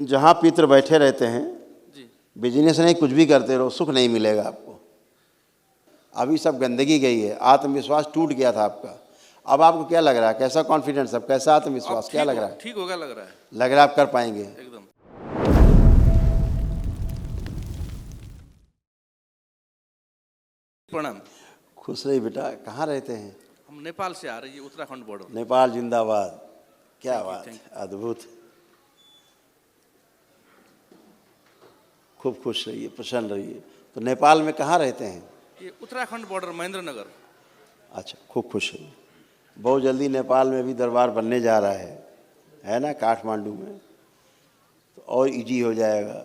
जहाँ पितर बैठे रहते हैं, जी। बिजनेस नहीं कुछ भी करते रहो, सुख नहीं मिलेगा आपको। अभी सब गंदगी गई है, आत्मविश्वास टूट गया था आपका। अब आपको क्या लग रहा है, कैसा कॉन्फिडेंस, अब कैसा आत्मविश्वास, क्या लग रहा है? ठीक होगा लग रहा है लग रहा है आप कर पाएंगे। एकदम। प्रणाम। खुश रहिए बेटा। कहाँ रहते हैं? हम नेपाल से आ रही है, उत्तराखंड बॉर्डर। नेपाल जिंदाबाद। क्या Thank you, बात thank है, अद्भुत। खूब खुश रहिए, प्रसन्न रहिए। तो नेपाल में कहाँ रहते हैं? ये उत्तराखंड बॉर्डर, महेंद्र नगर। अच्छा, खूब खुश रहिए। बहुत जल्दी नेपाल में भी दरबार बनने जा रहा है ना, काठमांडू में, तो और इजी हो जाएगा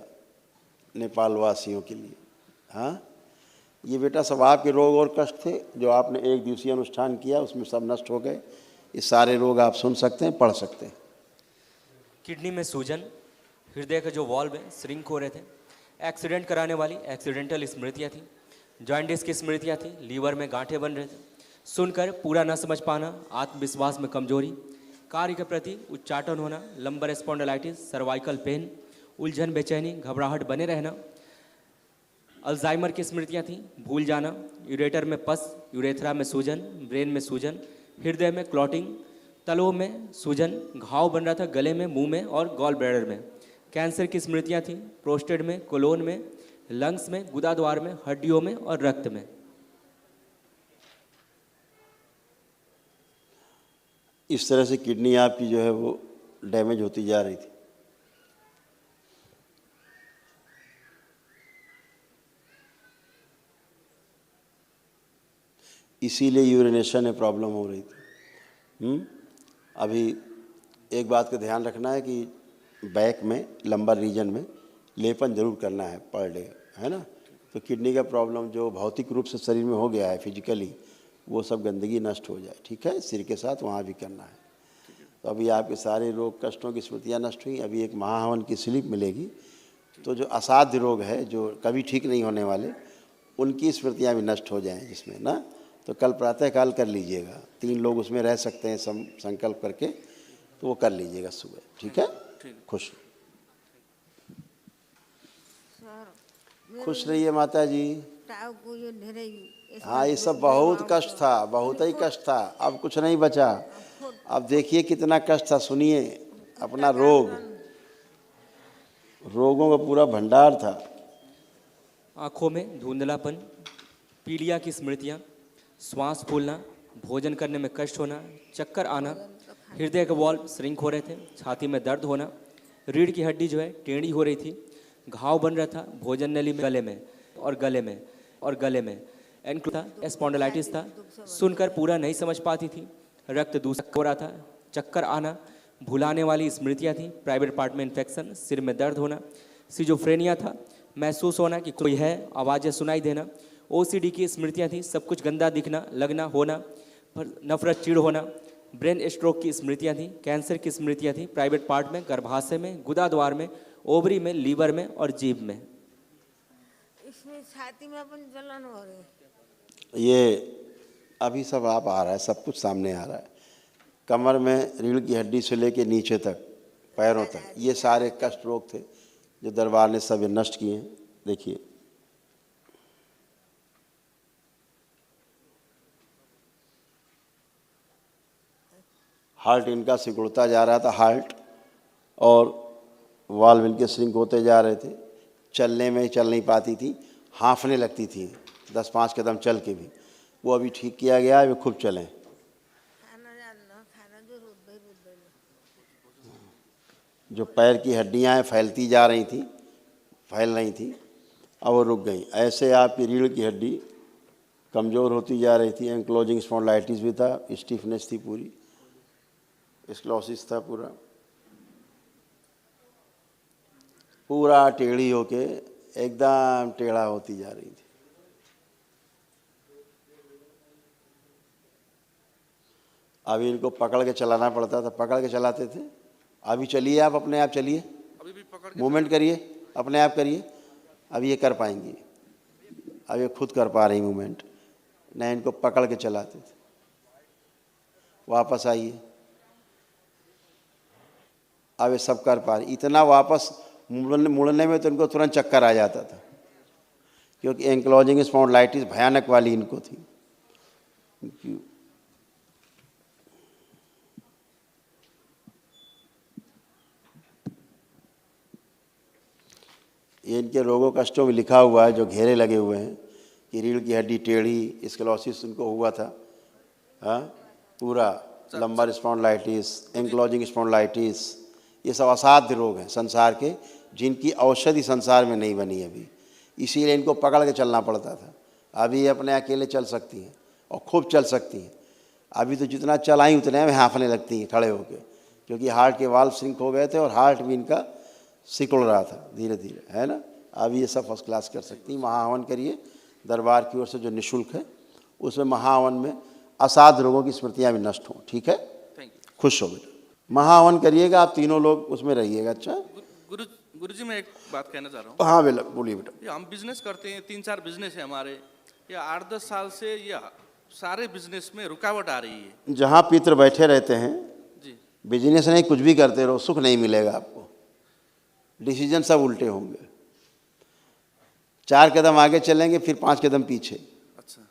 नेपाल वासियों के लिए। हाँ, ये बेटा सब आपके रोग और कष्ट थे जो आपने एक दिवसीय अनुष्ठान किया, उसमें सब नष्ट हो गए। ये सारे रोग आप सुन सकते हैं, पढ़ सकते हैं। किडनी में सूजन, हृदय का जो वॉल्व है श्रिंक हो रहे थे, एक्सीडेंट कराने वाली एक्सीडेंटल स्मृतियाँ थी, जॉइंटिस की स्मृतियाँ थी, लीवर में गांठें बन रहे थे, सुनकर पूरा न समझ पाना, आत्मविश्वास में कमजोरी, कार्य के प्रति उच्चाटन होना, लंबर स्पॉन्डिलाइटिस, सर्वाइकल पेन, उलझन, बेचैनी, घबराहट बने रहना, अल्जाइमर की स्मृतियाँ थी, भूल जाना, यूरेटर में पस, यूरेथ्रा में सूजन, ब्रेन में सूजन, हृदय में क्लॉटिंग, तलों में सूजन, घाव बन रहा था गले में, मुंह में और गॉल ब्लैडर में, कैंसर की स्मृतियाँ थी, प्रोस्टेट में, कोलोन में, लंग्स में, गुदाद्वार में, हड्डियों में और रक्त में। इस तरह से किडनी आपकी जो है वो डैमेज होती जा रही थी। इसीलिए यूरिनेशन में प्रॉब्लम हो रही थी। अभी एक बात का ध्यान रखना है कि बैक में, लंबर रीजन में लेपन जरूर करना है पर डे, है ना। तो किडनी का प्रॉब्लम जो भौतिक रूप से शरीर में हो गया है फिजिकली, वो सब गंदगी नष्ट हो जाए, ठीक है। सिर के साथ वहाँ भी करना है। तो अभी आपके सारे रोग कष्टों की स्मृतियाँ नष्ट हुई। अभी एक महाहवन की स्लिप मिलेगी, तो जो असाध्य रोग है, जो कभी ठीक नहीं होने वाले, उनकी स्मृतियाँ भी नष्ट हो जाएं जिसमें ना। तो कल प्रातःकाल कर लीजिएगा, 3 लोग उसमें रह सकते हैं संकल्प करके, तो वो कर लीजिएगा सुबह, ठीक है। खुश खुश रहिए माता जी। हाँ, ये सब बहुत कष्ट था, बहुत ही कष्ट था, अब कुछ नहीं बचा। अब देखिए कितना कष्ट था, सुनिए अपना रोगों का पूरा भंडार था। आँखों में धुंधलापन, पीलिया की स्मृतियाँ, श्वास फूलना, भोजन करने में कष्ट होना, चक्कर आना, हृदय के वॉल्व श्रिंक हो रहे थे, छाती में दर्द होना, रीढ़ की हड्डी जो है टेढ़ी हो रही थी, घाव बन रहा था भोजन नली में, गले में स्पॉन्डिलाइटिस था, सुनकर पूरा नहीं समझ पाती थी, रक्त दूषित हो रहा था, चक्कर आना, भुलाने वाली स्मृतियाँ थी, प्राइवेट पार्ट में इन्फेक्शन, सिर में दर्द होना, सिजोफ्रेनिया था, महसूस होना कि कोई है, आवाज़ें सुनाई देना, ओसीडी की स्मृतियाँ थी, सब कुछ गंदा दिखना, लगना, होना, नफरत, चिढ़ होना, ब्रेन स्ट्रोक की स्मृतियाँ थी, कैंसर की स्मृतियाँ थी, प्राइवेट पार्ट में, गर्भाशय में, गुदाद्वार में, ओवरी में, लीवर में और जीभ में। इसमें छाती में अपन जलन हो रही है। ये अभी सब आप आ रहा है, सब कुछ सामने आ रहा है। कमर में, रीढ़ की हड्डी से लेके नीचे तक, पैरों तक, ये सारे कष्ट रोग थे जो दरबार ने सब नष्ट किए हैं। देखिए हार्ट इनका सिकुड़ता जा रहा था, हार्ट और वाल्व इनके श्रिंक होते जा रहे थे, चलने में चल नहीं पाती थी, हाँफने लगती थी 10-5 कदम चल के भी। वो अभी ठीक किया गया है, वे खूब चलें। जो पैर की हड्डियां हैं फैलती जा रही थी, फैल रही थी, अब वो रुक गई। ऐसे आपकी रीढ़ की हड्डी कमज़ोर होती जा रही थी, एंक्लोजिंग स्पॉन्डिलाइटिस भी था, स्टिफनेस थी पूरी, स्क्लोसिस था पूरा टेढ़ी होके एकदम टेढ़ा होती जा रही थी। अभी इनको पकड़ के चलाना पड़ता था, पकड़ के चलाते थे। अभी चलिए, आप अपने आप चलिए, मूवमेंट करिए, अपने आप करिए, अब ये कर पाएंगी, अब ये खुद कर पा रही मूवमेंट, नहीं इनको पकड़ के चलाते थे। वापस आइए, अब ये सब कर पा रहे। इतना वापस मुड़ने में तो इनको तुरंत चक्कर आ जाता था, क्योंकि एंक्लोजिंग स्पॉन्डिलाइटिस भयानक वाली इनको थी। ये इनके रोगों कष्टों में लिखा हुआ है, जो घेरे लगे हुए हैं कि रीढ़ की हड्डी टेढ़ी, स्क्लेरोसिस उनको हुआ था, हाँ, पूरा लंबर स्पॉन्डिलाइटिस, एंक्लोजिंग स्पॉन्डिलाइटिस, ये सब असाध्य रोग हैं संसार के, जिनकी औषधि संसार में नहीं बनी अभी, इसीलिए इनको पकड़ के चलना पड़ता था। अभी ये अपने अकेले चल सकती हैं और खूब चल सकती हैं। अभी तो जितना चलाई उतने में हाँफने लगती हैं खड़े होकर, क्योंकि हार्ट के वाल्व श्रिंक हो गए थे और हार्ट भी इनका सिकुड़ रहा था धीरे धीरे, है ना। अब ये सब फर्स्ट क्लास कर सकती हैं। महाहवन करिए दरबार की ओर से जो निःशुल्क है, उसमें महाहवन में असाध्य रोगों की स्मृतियाँ भी नष्ट हों। ठीक है, थैंक यू। खुश हो बेटा। महाहवन करिएगा, आप तीनों लोग उसमें रहिएगा। अच्छा गुरुजी मैं एक बात कहना चाह रहा हूँ। हाँ बेटा, बोलिए बेटा। ये हम बिजनेस करते हैं, 3-4 बिजनेस है हमारे, ये 8-10 साल से ये सारे बिजनेस में रुकावट आ रही है। जहाँ पितर बैठे रहते हैं, जी बिजनेस नहीं कुछ भी करते रहो, सुख नहीं मिलेगा आपको, डिसीजन सब उल्टे होंगे। 4 कदम आगे चलेंगे, फिर 5 कदम पीछे। अच्छा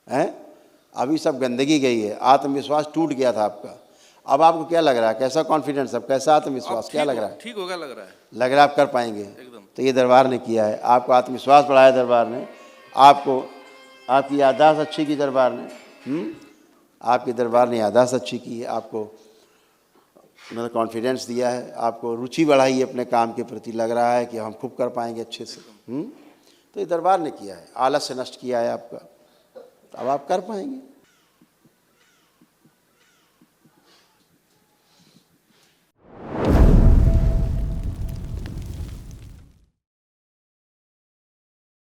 है, अभी सब गंदगी गई है, आत्मविश्वास टूट गया था आपका। अब आपको क्या लग रहा है, कैसा कॉन्फिडेंस, अब कैसा आत्मविश्वास, क्या लग रहा है? ठीक होगा लग रहा है। लग रहा है आप कर पाएंगे एकदम। तो ये दरबार ने किया है, आपको आत्मविश्वास बढ़ाया दरबार ने, आपको आपकी याददाश्त अच्छी की दरबार ने, आपके दरबार ने याददाश्त अच्छी की है, आपको मतलब कॉन्फिडेंस दिया है, आपको रुचि बढ़ाई है अपने काम के प्रति, लग रहा है कि हम खूब कर पाएंगे अच्छे से। तो ये दरबार ने किया है, आलस से नष्ट किया है आपका, तो अब आप कर पाएंगे।